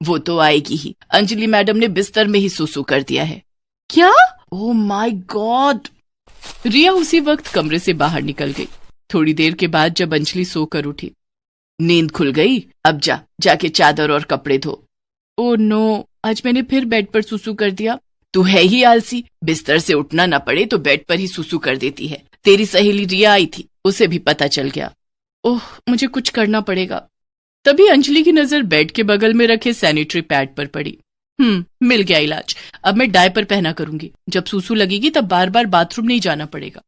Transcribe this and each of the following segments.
वो तो आएगी ही। अंजलि मैडम ने बिस्तर में ही सुसु कर दिया है। क्या? Oh my God. रिया उसी वक्त कमरे से बाहर निकल गई। थोड़ी देर के बाद जब अंजलि सोकर उठी, नींद खुल गई, अब जाके चादर और कपड़े धो। ओह नो, आज मैंने फिर बेड पर सुसु कर दिया। तू है ही आलसी, बिस्तर से उठना न पड़े तो बेड पर ही सुसु कर देती है। तेरी सहेली रिया आई थी, उसे भी पता चल गया। ओह, मुझे कुछ करना पड़ेगा। तभी अंजलि की नजर बेड के बगल में रखे सैनिटरी पैड पर पड़ी। मिल गया इलाज। अब मैं डायपर पहना करूंगी। जब सुसु लगेगी तब बार बार बाथरूम नहीं जाना पड़ेगा।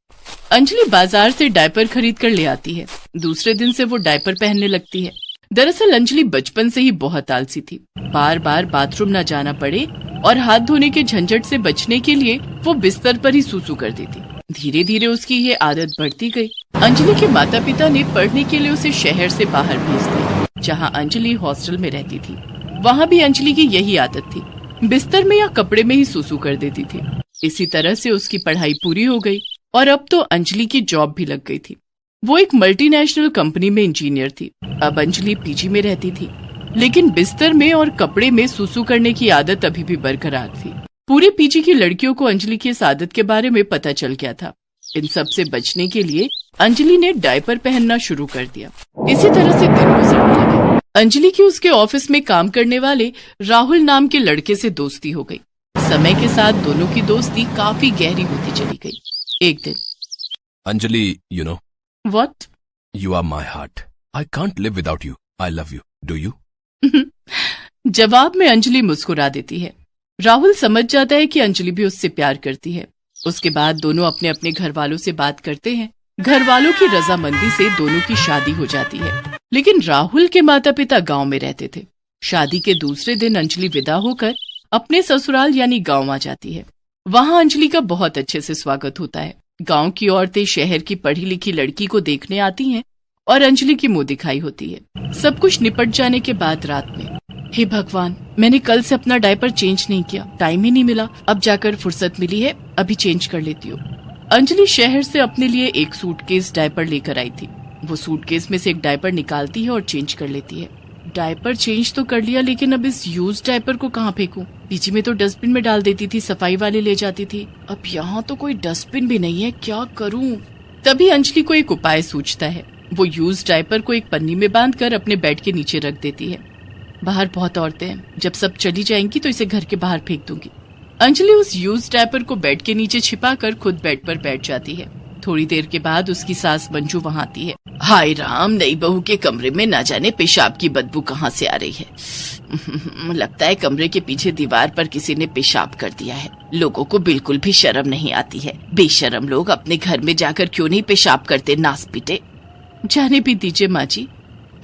अंजलि बाजार से डायपर खरीद कर ले आती है। दूसरे दिन से वो डायपर पहनने लगती है। दरअसल अंजलि बचपन से ही बहुत आलसी थी। बार बार बाथरूम न जाना पड़े और हाथ धोने के झंझट से बचने के लिए वो बिस्तर पर ही सुसु कर देती। धीरे धीरे उसकी ये आदत बढ़ती गई। अंजलि के माता पिता ने पढ़ने के लिए उसे शहर से बाहर भेज दिया, जहाँ अंजलि हॉस्टल में रहती थी। वहाँ भी अंजलि की यही आदत थी, बिस्तर में या कपड़े में ही सुसु कर देती थी। इसी तरह से उसकी पढ़ाई पूरी हो गई और अब तो अंजलि की जॉब भी लग गई थी। वो एक मल्टीनेशनल कंपनी में इंजीनियर थी। अब अंजलि पीजी में रहती थी, लेकिन बिस्तर में और कपड़े में सुसु करने की आदत अभी भी बरकरार थी। पूरे पीजी की लड़कियों को अंजलि की इस आदत के बारे में पता चल गया था। इन सब से बचने के लिए अंजलि ने डायपर पहनना शुरू कर दिया। इसी तरह से दिन गुजरने लगे। अंजलि की उसके ऑफिस में काम करने वाले राहुल नाम के लड़के से दोस्ती हो गई। समय के साथ दोनों की दोस्ती काफी गहरी होती चली गई। एक दिन, Anjali, you know, What? you are my heart. I can't live without you. I love you. Do you? जवाब में अंजलि मुस्कुरा देती है। राहुल समझ जाता है कि अंजलि भी उससे प्यार करती है। उसके बाद दोनों अपने अपने घर वालों से बात करते हैं। घर वालों की रजामंदी से दोनों की शादी हो जाती है। लेकिन राहुल के माता पिता गांव में रहते थे। शादी के दूसरे दिन अंजलि विदा होकर अपने ससुराल यानी गांव आ जाती है। वहां अंजलि का बहुत अच्छे से स्वागत होता है। गांव की औरतें शहर की पढ़ी लिखी लड़की को देखने आती हैं और अंजलि की मुंह दिखाई होती है। सब कुछ निपट जाने के बाद रात में, हे भगवान, मैंने कल से अपना डायपर चेंज नहीं किया, टाइम ही नहीं मिला। अब जाकर फुर्सत मिली है, अभी चेंज कर लेती हूँ। अंजलि शहर से अपने लिए एक सूटकेस डायपर लेकर आई थी। वो सूटकेस में से एक डायपर निकालती है और चेंज कर लेती है। डायपर चेंज तो कर लिया, लेकिन अब इस यूज डायपर को कहाँ फेंकूं? पीजी में तो डस्टबिन में डाल देती थी, सफाई वाले ले जाती थी। अब यहाँ तो कोई डस्टबिन भी नहीं है, क्या करूँ? तभी अंजलि को एक उपाय सूझता है। वो यूज डायपर को एक पन्नी में बांधकर अपने बेड के नीचे रख देती है। बाहर बहुत औरतें हैं, जब सब चली जाएंगी तो इसे घर के बाहर फेंक दूंगी। अंजलि उस यूज डायपर को बेड के नीचे छिपाकर खुद बेड पर बैठ जाती है। थोड़ी देर के बाद उसकी सास मंजू वहाँ आती है। हाय राम, नई बहू के कमरे में ना जाने पेशाब की बदबू कहाँ से आ रही है। लगता है कमरे के पीछे दीवार पर किसी ने पेशाब कर दिया है। लोगों को बिल्कुल भी शर्म नहीं आती है। बेशर्म लोग अपने घर में जाकर क्यों नहीं पेशाब करते, नास पीटे। जाने भी दीजिए माँ जी।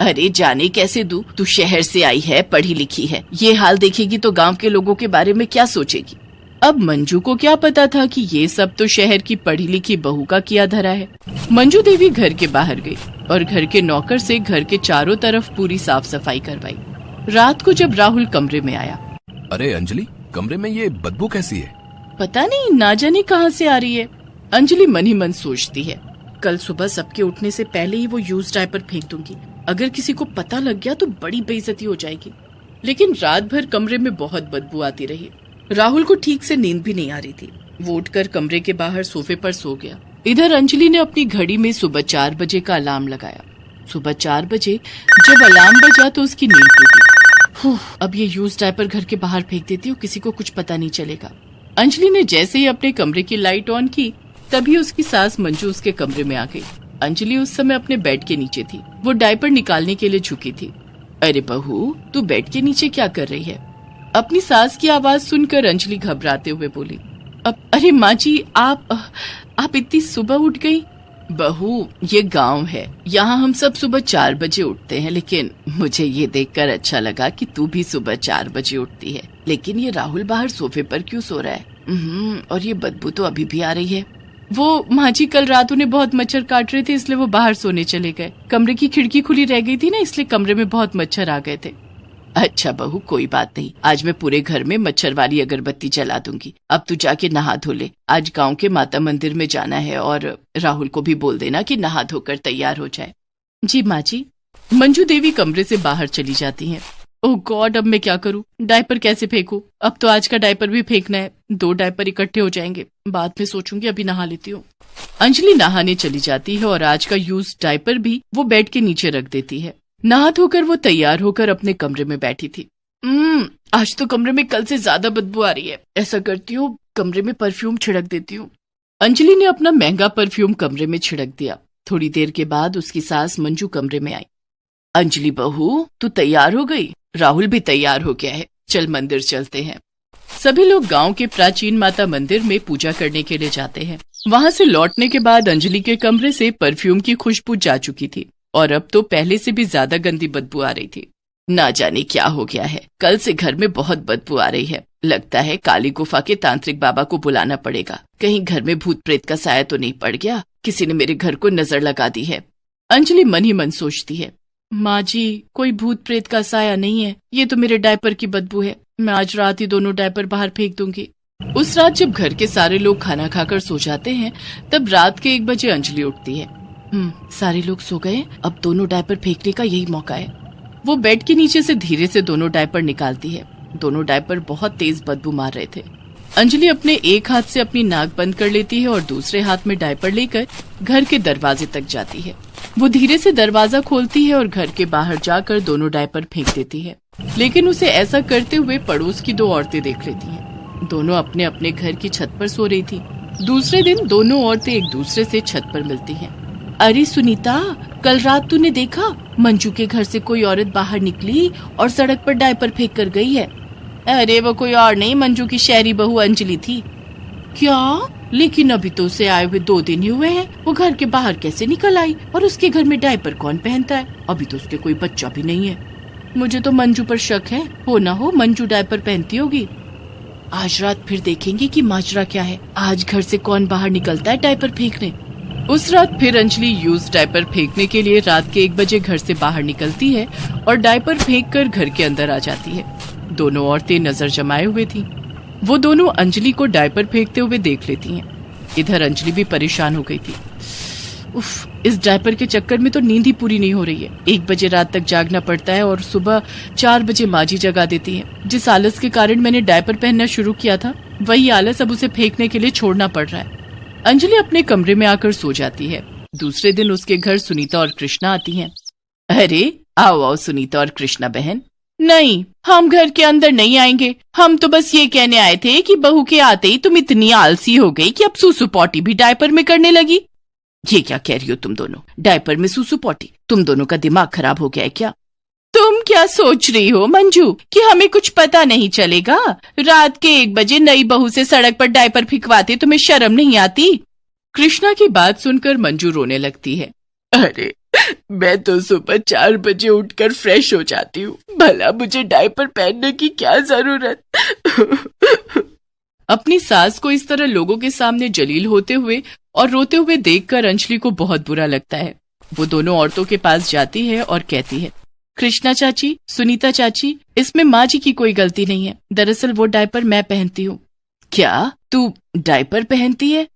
अरे जाने कैसे दूं? तू शहर से आई है, पढ़ी लिखी है, ये हाल देखेगी तो गांव के लोगों के बारे में क्या सोचेगी? अब मंजू को क्या पता था कि ये सब तो शहर की पढ़ी लिखी बहू का किया धरा है। मंजू देवी घर के बाहर गई और घर के नौकर से घर के चारों तरफ पूरी साफ सफाई करवाई। रात को जब राहुल कमरे में आया, अरे अंजलि, कमरे में ये बदबू कैसी है? पता नहीं, ना जाने कहाँ से आ रही है। अंजलि मन ही मन सोचती है, कल सुबह सबके उठने से पहले ही वो यूज डायपर फेंक दूंगी। अगर किसी को पता लग गया तो बड़ी बेइज्जती हो जाएगी। लेकिन रात भर कमरे में बहुत बदबू आती रही। राहुल को ठीक से नींद भी नहीं आ रही थी। वो उठकर कमरे के बाहर सोफे पर सो गया। इधर अंजलि ने अपनी घड़ी में सुबह 4 बजे का अलार्म लगाया। सुबह 4 बजे जब अलार्म बजा तो उसकी नींद टूटी। अब ये यूज डायपर घर के बाहर फेंक देती हूँ, किसी को कुछ पता नहीं चलेगा। अंजलि ने जैसे ही अपने कमरे की लाइट ऑन की, तभी उसकी सास मंजू उसके कमरे में आ गई। अंजलि उस समय अपने बेड के नीचे थी। वो डायपर निकालने के लिए झुकी थी। अरे बहू, तू बेड के नीचे क्या कर रही है? अपनी सास की आवाज सुनकर अंजलि घबराते हुए बोली, अरे माँ जी, आप इतनी सुबह उठ गई? बहू, ये गांव है, यहाँ हम सब सुबह 4 बजे उठते हैं, लेकिन मुझे ये देखकर अच्छा लगा कि तू भी सुबह 4 बजे उठती है। लेकिन ये राहुल बाहर सोफे पर क्यों सो रहा है? और ये बदबू तो अभी भी आ रही है। वो माँ जी, कल रात उन्हें बहुत मच्छर काट रहे थे, इसलिए वो बाहर सोने चले गए। कमरे की खिड़की खुली रह गई थी ना, इसलिए कमरे में बहुत मच्छर आ गए थे। अच्छा बहू, कोई बात नहीं, आज मैं पूरे घर में मच्छर वाली अगरबत्ती जला दूंगी। अब तू जाके नहा धो ले। आज गांव के माता मंदिर में जाना है और राहुल को भी बोल देना कि नहा धोकर तैयार हो जाए। जी माँ जी। मंजू देवी कमरे से बाहर चली जाती हैं। ओह गॉड, अब मैं क्या करूं? डायपर कैसे फेंकूं? अब तो आज का डायपर भी फेंकना है। 2 डायपर इकट्ठे हो जाएंगे, बाद में सोचूंगी, अभी नहा लेती हूँ। अंजलि नहाने चली जाती है और आज का यूज डायपर भी वो बेड के नीचे रख देती है। नहा धोकर वो तैयार होकर अपने कमरे में बैठी थी। आज तो कमरे में कल से ज्यादा बदबू आ रही है। ऐसा करती हूँ, कमरे में परफ्यूम छिड़क देती हूँ। अंजलि ने अपना महंगा परफ्यूम कमरे में छिड़क दिया। थोड़ी देर के बाद उसकी सास मंजू कमरे में आई। अंजलि बहू, तू तैयार हो गई? राहुल भी तैयार हो गया है, चल मंदिर चलते हैं। सभी लोग गांव के प्राचीन माता मंदिर में पूजा करने के लिए जाते हैं। वहां से लौटने के बाद अंजलि के कमरे से परफ्यूम की खुशबू जा चुकी थी और अब तो पहले से भी ज्यादा गंदी बदबू आ रही थी। ना जाने क्या हो गया है, कल से घर में बहुत बदबू आ रही है। लगता है काली गुफा के तांत्रिक बाबा को बुलाना पड़ेगा। कहीं घर में भूत प्रेत का साया तो नहीं पड़ गया? किसी ने मेरे घर को नजर लगा दी है। अंजलि मन ही मन सोचती है, माँ जी, कोई भूत प्रेत का साया नहीं है, ये तो मेरे डायपर की बदबू है। मैं आज रात ही दोनों डायपर बाहर फेंक दूंगी। उस रात जब घर के सारे लोग खाना खाकर सो जाते हैं, तब रात के 1 बजे अंजलि उठती है। सारे लोग सो गए, अब दोनों डायपर फेंकने का यही मौका है। वो बेड के नीचे से धीरे से दोनों डायपर निकालती है। दोनों डायपर बहुत तेज बदबू मार रहे थे। अंजलि अपने एक हाथ से अपनी नाक बंद कर लेती है और दूसरे हाथ में डायपर लेकर घर के दरवाजे तक जाती है। वो धीरे से दरवाजा खोलती है और घर के बाहर जाकर दोनों डायपर फेंक देती है। लेकिन उसे ऐसा करते हुए पड़ोस की 2 औरतें देख लेती हैं। दोनों अपने अपने घर की छत पर सो रही थी। दूसरे दिन दोनों औरतें एक दूसरे से छत पर मिलती हैं। अरे सुनीता, कल रात तूने देखा? मंजू के घर से कोई औरत बाहर निकली और सड़क पर डायपर फेंक कर गई है। अरे वो कोई और नहीं, मंजू की शहरी बहू अंजलि थी। क्या? लेकिन अभी तो उसे आए हुए 2 दिन ही हुए हैं। वो घर के बाहर कैसे निकल आई? और उसके घर में डायपर कौन पहनता है? अभी तो उसके कोई बच्चा भी नहीं है। मुझे तो मंजू पर शक है, हो ना हो मंजू डायपर पहनती होगी। आज रात फिर देखेंगे कि माजरा क्या है। आज घर से कौन बाहर निकलता है डायपर फेंकने। उस रात फिर अंजलि यूज डायपर फेंकने के लिए रात के 1 बजे घर से बाहर निकलती है और डायपर फेंककर घर के अंदर आ जाती है। दोनों औरतें नजर जमाए हुए थी। वो दोनों अंजलि को डायपर फेंकते हुए देख लेती हैं। इधर अंजलि भी परेशान हो गई थी। उफ, इस डायपर के चक्कर में तो नींद ही पूरी नहीं हो रही है। 1 बजे रात तक जागना पड़ता है और सुबह 4 बजे माँ जी जगा देती है। जिस आलस के कारण मैंने डायपर पहनना शुरू किया था, वही आलस अब उसे फेंकने के लिए छोड़ना पड़ रहा है। अंजलि अपने कमरे में आकर सो जाती है। दूसरे दिन उसके घर सुनीता और कृष्णा आती हैं। अरे आओ आओ सुनीता और कृष्णा बहन। नहीं, हम घर के अंदर नहीं आएंगे। हम तो बस ये कहने आए थे कि बहू के आते ही तुम इतनी आलसी हो गई कि अब सूसू पॉटी भी डायपर में करने लगी। ये क्या कह रही हो तुम दोनों? डायपर में सूसू पॉटी? तुम दोनों का दिमाग खराब हो गया है क्या? तुम क्या सोच रही हो मंजू कि हमें कुछ पता नहीं चलेगा? रात के 1 बजे नई बहू से सड़क पर डायपर फिकवाते तुम्हें शर्म नहीं आती? कृष्णा की बात सुनकर मंजू रोने लगती है। अरे मैं तो सुबह 4 बजे उठकर फ्रेश हो जाती हूँ, भला मुझे डायपर पहनने की क्या जरूरत? अपनी सास को इस तरह लोगों के सामने जलील होते हुए और रोते हुए देखकर अंजलि को बहुत बुरा लगता है। वो दोनों औरतों के पास जाती है और कहती है, कृष्णा चाची, सुनीता चाची, इसमें माँ जी की कोई गलती नहीं है। दरअसल वो डायपर मैं पहनती हूँ। क्या तू डायपर पहनती है?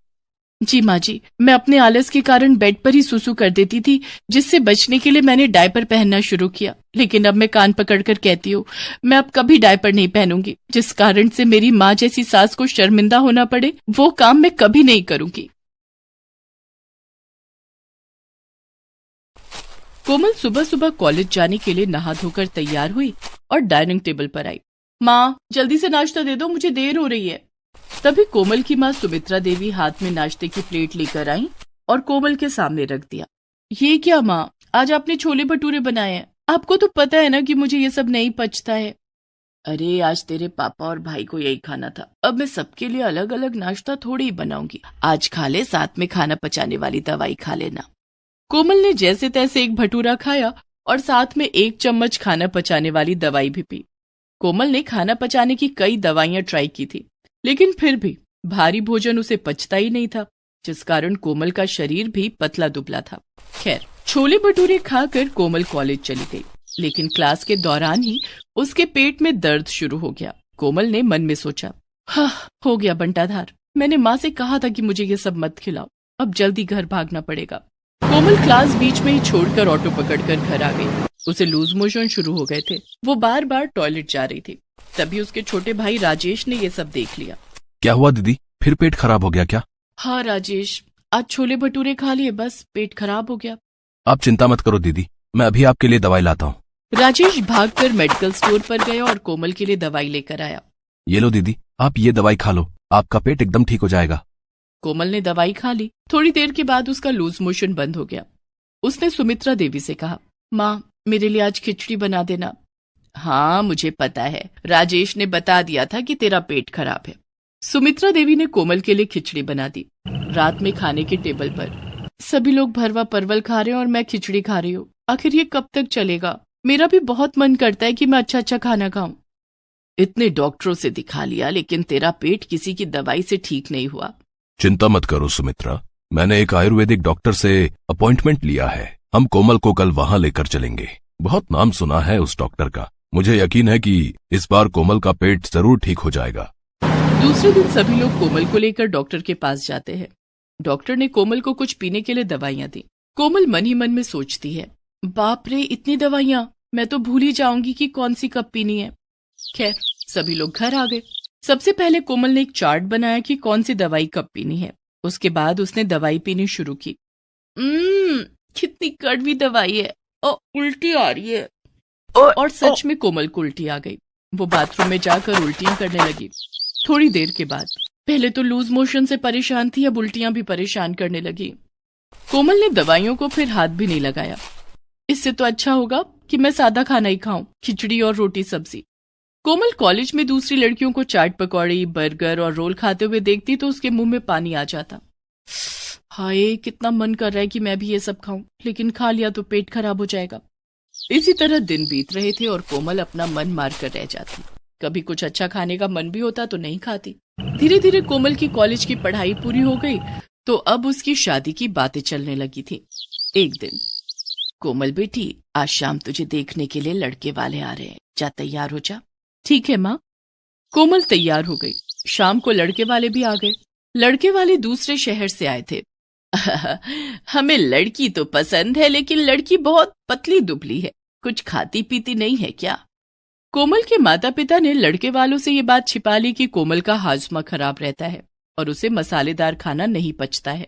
जी माँ जी, मैं अपने आलस के कारण बेड पर ही सुसु कर देती थी, जिससे बचने के लिए मैंने डायपर पहनना शुरू किया। लेकिन अब मैं कान पकड़कर कहती हूँ, मैं अब कभी डायपर नहीं पहनूंगी। जिस कारण से मेरी माँ जैसी सास को शर्मिंदा होना पड़े, वो काम मैं कभी नहीं करूंगी। कोमल सुबह सुबह कॉलेज जाने के लिए नहा धोकर तैयार हुई और डाइनिंग टेबल पर आई। माँ, जल्दी से नाश्ता दे दो, मुझे देर हो रही है। तभी कोमल की माँ सुमित्रा देवी हाथ में नाश्ते की प्लेट लेकर आई और कोमल के सामने रख दिया। ये क्या माँ, आज आपने छोले भटूरे बनाए हैं? आपको तो पता है ना कि मुझे ये सब नहीं पचता है। अरे आज तेरे पापा और भाई को यही खाना था। अब मैं सबके लिए अलग अलग नाश्ता थोड़ी ही बनाऊंगी। आज खा ले, साथ में खाना पचाने वाली दवाई खा लेना। कोमल ने जैसे तैसे एक भटूरा खाया और साथ में 1 चम्मच खाना पचाने वाली दवाई भी पी। कोमल ने खाना पचाने की कई दवाइयां ट्राई की थी, लेकिन फिर भी भारी भोजन उसे पचता ही नहीं था, जिस कारण कोमल का शरीर भी पतला दुबला था। खैर, छोले भटूरे खाकर कोमल कॉलेज चली गई, लेकिन क्लास के दौरान ही उसके पेट में दर्द शुरू हो गया। कोमल ने मन में सोचा, हाँ, हो गया बंटाधार। मैंने माँ से कहा था कि मुझे ये सब मत खिलाओ, अब जल्दी घर भागना पड़ेगा। कोमल क्लास बीच में ही छोड़कर ऑटो पकड़कर घर आ गई। उसे लूज मोशन शुरू हो गए थे। वो बार बार टॉयलेट जा रही थी। तभी उसके छोटे भाई राजेश ने ये सब देख लिया। क्या हुआ दीदी, फिर पेट खराब हो गया क्या? हाँ राजेश, आज छोले भटूरे खा लिए, बस पेट खराब हो गया। आप चिंता मत करो दीदी, मैं अभी आपके लिए दवाई लाता हूँ। राजेश भागकर मेडिकल स्टोर पर गया और कोमल के लिए दवाई लेकर आया। ये लो दीदी, आप ये दवाई खा लो, आपका पेट एकदम ठीक हो जाएगा। कोमल ने दवाई खा ली। थोड़ी देर के बाद उसका लूज मोशन बंद हो गया। उसने सुमित्रा देवी से कहा, माँ मेरे लिए आज खिचड़ी बना देना। हाँ मुझे पता है, राजेश ने बता दिया था कि तेरा पेट खराब है। सुमित्रा देवी ने कोमल के लिए खिचड़ी बना दी। रात में खाने के टेबल पर सभी लोग भरवा परवल खा रहे हैं और मैं खिचड़ी खा रही हूँ। आखिर ये कब तक चलेगा? मेरा भी बहुत मन करता है कि मैं अच्छा अच्छा खाना खाऊं। इतने डॉक्टरों से दिखा लिया लेकिन तेरा पेट किसी की दवाई से ठीक नहीं हुआ। चिंता मत करो सुमित्रा, मैंने एक आयुर्वेदिक डॉक्टर से अपॉइंटमेंट लिया है। हम कोमल को कल वहां लेकर चलेंगे। बहुत नाम सुना है उस डॉक्टर का। मुझे यकीन है कि इस बार कोमल का पेट जरूर ठीक हो जाएगा। दूसरे दिन सभी लोग कोमल को लेकर डॉक्टर के पास जाते हैं। डॉक्टर ने कोमल को कुछ पीने के लिए दवाइयां दी। कोमल मन ही मन में सोचती है, बाप रे इतनी दवाइयां, मैं तो भूल ही जाऊंगी कि कौन सी कब पीनी है। खैर सभी लोग घर आ गए। सबसे पहले कोमल ने एक चार्ट बनाया कि कौन सी दवाई कब पीनी है। उसके बाद उसने दवाई पीनी शुरू की। कितनी कड़वी दवाई है, उल्टी आ रही है। और सच में कोमल को उल्टी आ गई। वो बाथरूम में जाकर उल्टियां करने लगी। थोड़ी देर के बाद पहले तो लूज मोशन से परेशान थी, अब उल्टियां भी परेशान करने लगी। कोमल ने दवाइयों को फिर हाथ भी नहीं लगाया। इससे तो अच्छा होगा कि मैं सादा खाना ही खाऊं, खिचड़ी और रोटी सब्जी। कोमल कॉलेज में दूसरी लड़कियों को चाट पकौड़ी, बर्गर और रोल खाते हुए देखती तो उसके मुंह में पानी आ जाता। हाय कितना मन कर रहा है कि मैं भी ये सब खाऊं, लेकिन खा लिया तो पेट खराब हो जाएगा। इसी तरह दिन बीत रहे थे और कोमल अपना मन मार कर रह जाती। कभी कुछ अच्छा खाने का मन भी होता तो नहीं खाती। धीरे धीरे कोमल की कॉलेज की पढ़ाई पूरी हो गई तो अब उसकी शादी की बातें चलने लगी थी। एक दिन, कोमल बेटी आज शाम तुझे देखने के लिए लड़के वाले आ रहे हैं, जा तैयार हो जा। ठीक है माँ। कोमल तैयार हो गई। शाम को लड़के वाले भी आ गए। लड़के वाले दूसरे शहर से आए थे। हमें लड़की तो पसंद है लेकिन लड़की बहुत पतली दुबली है, कुछ खाती पीती नहीं है क्या? कोमल के माता पिता ने लड़के वालों से ये बात छिपा ली कि कोमल का हाजमा खराब रहता है और उसे मसालेदार खाना नहीं पचता है।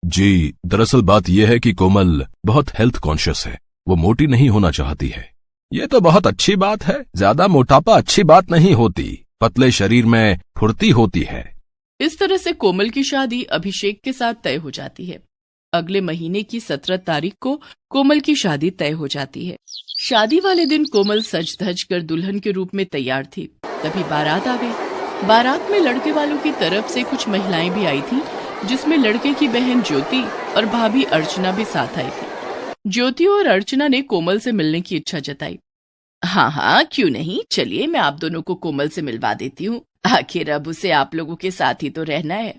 जी, दरअसल बात यह है कि कोमल बहुत हेल्थ कॉन्शियस है। वो मोटी नहीं होना चाहती है। ये तो बहुत अच्छी बात है। ज्यादा मोटापा अच्छी बात नहीं होती, पतले शरीर में फुर्ती होती है। इस तरह से कोमल की शादी अभिषेक के साथ तय हो जाती है। अगले महीने की 17 तारीख को कोमल की शादी तय हो जाती है। शादी वाले दिन कोमल सज धज कर दुल्हन के रूप में तैयार थी। तभी बारात आ गई। बारात में लड़के वालों की तरफ से कुछ महिलाएं भी आई थी, जिसमें लड़के की बहन ज्योति और भाभी अर्चना भी साथ आई थी। ज्योति और अर्चना ने कोमल से मिलने की इच्छा जताई। हाँ क्यों नहीं, चलिए मैं आप दोनों को कोमल से मिलवा देती हूँ। आखिर अब उसे आप लोगों के साथ ही तो रहना है।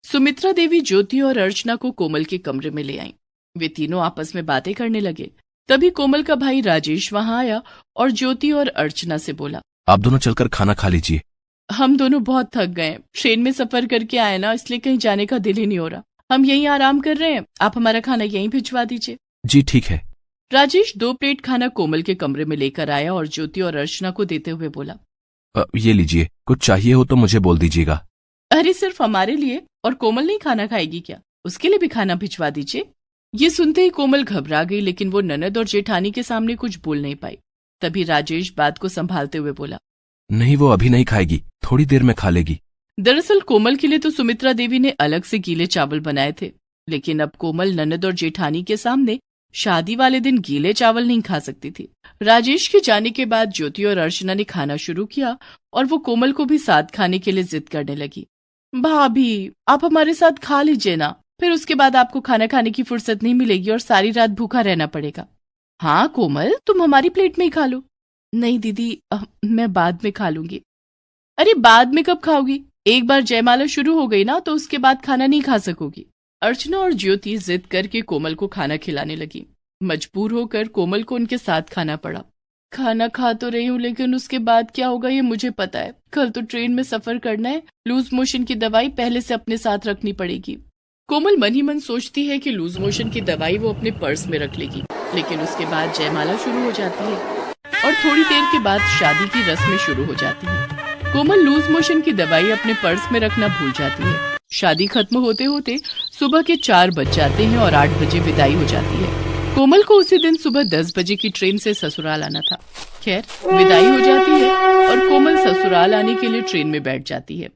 सुमित्रा देवी ज्योति और अर्चना को कोमल के कमरे में ले आईं। वे तीनों आपस में बातें करने लगे। तभी कोमल का भाई राजेश वहां आया और ज्योति और अर्चना से बोला, आप दोनों चलकर खाना खा लीजिए। हम दोनों बहुत थक गए, ट्रेन में सफर करके आए ना, इसलिए कहीं जाने का दिल ही नहीं हो रहा। हम यहीं आराम कर रहे हैं, आप हमारा खाना यहीं भिजवा दीजिए। जी ठीक है। राजेश 2 प्लेट खाना कोमल के कमरे में लेकर आया और ज्योति और अर्चना को देते हुए बोला, ये लीजिए, कुछ चाहिए हो तो मुझे बोल दीजिएगा। अरे सिर्फ हमारे लिए? और कोमल नहीं खाना खाएगी क्या? उसके लिए भी खाना भिजवा दीजिए। ये सुनते ही कोमल घबरा गई, लेकिन वो ननद और जेठानी के सामने कुछ बोल नहीं पाई। तभी राजेश बात को संभालते हुए बोला, नहीं वो अभी नहीं खाएगी, थोड़ी देर में खा लेगी। दरअसल कोमल के लिए तो सुमित्रा देवी ने अलग से गीले चावल बनाए थे, लेकिन अब कोमल ननद और जेठानी के सामने शादी वाले दिन गीले चावल नहीं खा सकती थी। राजेश के जाने के बाद ज्योति और अर्चना ने खाना शुरू किया और वो कोमल को भी साथ खाने के लिए जिद करने लगी। भाभी आप हमारे साथ खा लीजिए ना, फिर उसके बाद आपको खाना खाने की फुर्सत नहीं मिलेगी और सारी रात भूखा रहना पड़ेगा। हाँ कोमल, तुम हमारी प्लेट में ही खा लो। नहीं दीदी, मैं बाद में खा लूंगी। अरे बाद में कब खाओगी? एक बार जयमाला शुरू हो गई ना तो उसके बाद खाना नहीं खा सकोगी। अर्चना और ज्योति जिद करके कोमल को खाना खिलाने लगी। मजबूर होकर कोमल को उनके साथ खाना पड़ा। खाना खा तो रही हूँ, लेकिन उसके बाद क्या होगा ये मुझे पता है। कल तो ट्रेन में सफर करना है, लूज मोशन की दवाई पहले से अपने साथ रखनी पड़ेगी। कोमल मन ही मन सोचती है कि लूज मोशन की दवाई वो अपने पर्स में रख लेगी। लेकिन उसके बाद जयमाला शुरू हो जाती है और थोड़ी देर के बाद शादी की रस्में शुरू हो जाती हैं। कोमल लूज मोशन की दवाई अपने पर्स में रखना भूल जाती है। शादी खत्म होते होते सुबह के 4 बज जाते हैं और 8 बजे विदाई हो जाती है। कोमल को उसी दिन सुबह 10 बजे की ट्रेन से ससुराल आना था। खैर, विदाई हो जाती है और कोमल ससुराल आने के लिए ट्रेन में बैठ जाती है।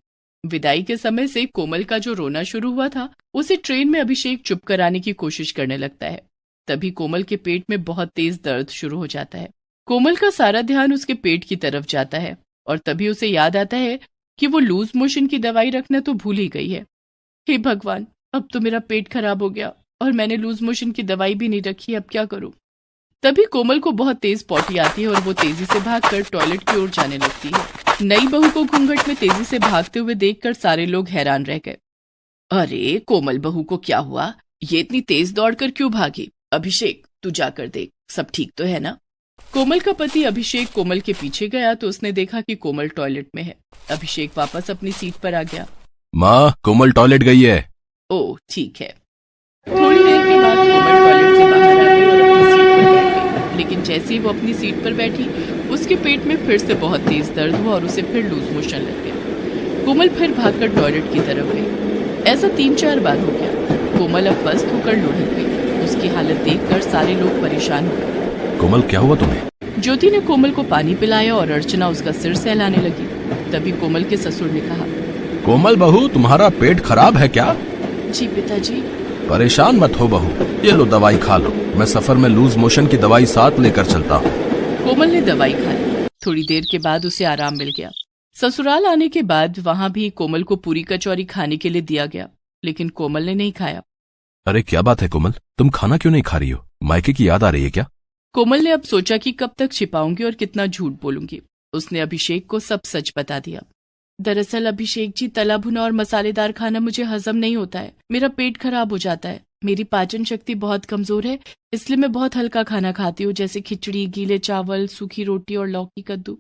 विदाई के समय से कोमल का जो रोना शुरू हुआ था उसे ट्रेन में अभिषेक चुप कराने की कोशिश करने लगता है। तभी कोमल के पेट में बहुत तेज दर्द शुरू हो जाता है। कोमल का सारा ध्यान उसके पेट की तरफ जाता है और तभी उसे याद आता है कि वो लूज मोशन की दवाई रखना तो भूल ही गई है। हे भगवान, अब तो मेरा पेट खराब हो गया और मैंने लूज मोशन की दवाई भी नहीं रखी, अब क्या करूं? तभी कोमल को बहुत तेज पॉटी आती है और वो तेजी से भागकर टॉयलेट की ओर जाने लगती है। नई बहू को घूंघट में तेजी से भागते हुए देखकर सारे लोग हैरान रह गए। अरे कोमल बहू को क्या हुआ? ये इतनी तेज दौड़कर क्यों भागी? अभिषेक, तू जाकर देख, सब ठीक तो है ना? कोमल का पति अभिषेक कोमल के पीछे गया तो उसने देखा कि कोमल टॉयलेट में है। अभिषेक वापस अपनी सीट पर आ गया। माँ, कोमल टॉयलेट गई है। ओह, ठीक है। थोड़ी देर के बाद कोमल टॉयलेट से बाहर आ गई और अपनी सीट पर बैठ गई। लेकिन जैसे ही वो अपनी सीट पर बैठी, उसके पेट में फिर से बहुत तेज दर्द हुआ और उसे फिर लूज मोशन लग गया। कोमल फिर भागकर टॉयलेट की तरफ गई। ऐसा 3-4 बार हो गया। कोमल अब पस्त होकर लुढ़क गई। उसकी हालत देखकर सारे लोग परेशान हो गए। कोमल, क्या हुआ तुम्हें? ज्योति ने कोमल को पानी पिलाया और अर्चना उसका सिर सहलाने लगी। तभी कोमल के ससुर ने कहा, कोमल बहू, तुम्हारा पेट खराब है क्या? जी पिताजी। परेशान मत हो बहू, ये लो दवाई खा लो। मैं सफर में लूज मोशन की दवाई साथ लेकर चलता हूँ। कोमल ने दवाई खा ली। थोड़ी देर के बाद उसे आराम मिल गया। ससुराल आने के बाद वहां भी कोमल को पूरी कचौरी खाने के लिए दिया गया, लेकिन कोमल ने नहीं खाया। अरे क्या बात है कोमल, तुम खाना क्यों नहीं खा रही हो? मायके की याद आ रही है क्या? कोमल ने अब सोचा कि कब तक छिपाऊंगी और कितना झूठ बोलूंगी। उसने अभिषेक को सब सच बता दिया। दरअसल अभिषेक जी, तला भुना और मसालेदार खाना मुझे हजम नहीं होता है। मेरा पेट खराब हो जाता है। मेरी पाचन शक्ति बहुत कमजोर है, इसलिए मैं बहुत हल्का खाना खाती हूँ, जैसे खिचड़ी, गीले चावल, सूखी रोटी और लौकी कद्दू।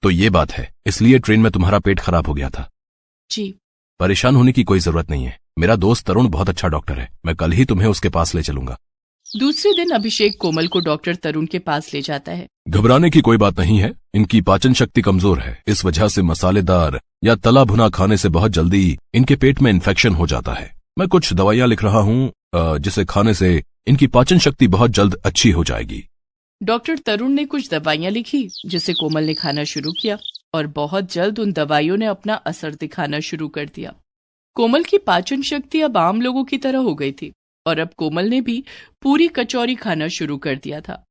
तो ये बात है, इसलिए ट्रेन में तुम्हारा पेट खराब हो गया था? जी। परेशान होने की कोई जरूरत नहीं है। मेरा दोस्त तरुण बहुत अच्छा डॉक्टर है। मैं कल ही तुम्हें उसके पास ले चलूंगा। दूसरे दिन अभिषेक कोमल को डॉक्टर तरुण के पास ले जाता है। घबराने की कोई बात नहीं है। इनकी पाचन शक्ति कमजोर है, इस वजह से मसालेदार या तला भुना खाने से बहुत जल्दी इनके पेट में इन्फेक्शन हो जाता है। मैं कुछ दवाइयां लिख रहा हूँ जिसे खाने से इनकी पाचन शक्ति बहुत जल्द अच्छी हो जाएगी। डॉक्टर तरुण ने कुछ दवाइयां लिखी जिसे कोमल ने खाना शुरू किया और बहुत जल्द उन दवाइयों ने अपना असर दिखाना शुरू कर दिया। कोमल की पाचन शक्ति अब आम लोगों की तरह हो गई थी और अब कोमल ने भी पूरी कचौरी खाना शुरू कर दिया था।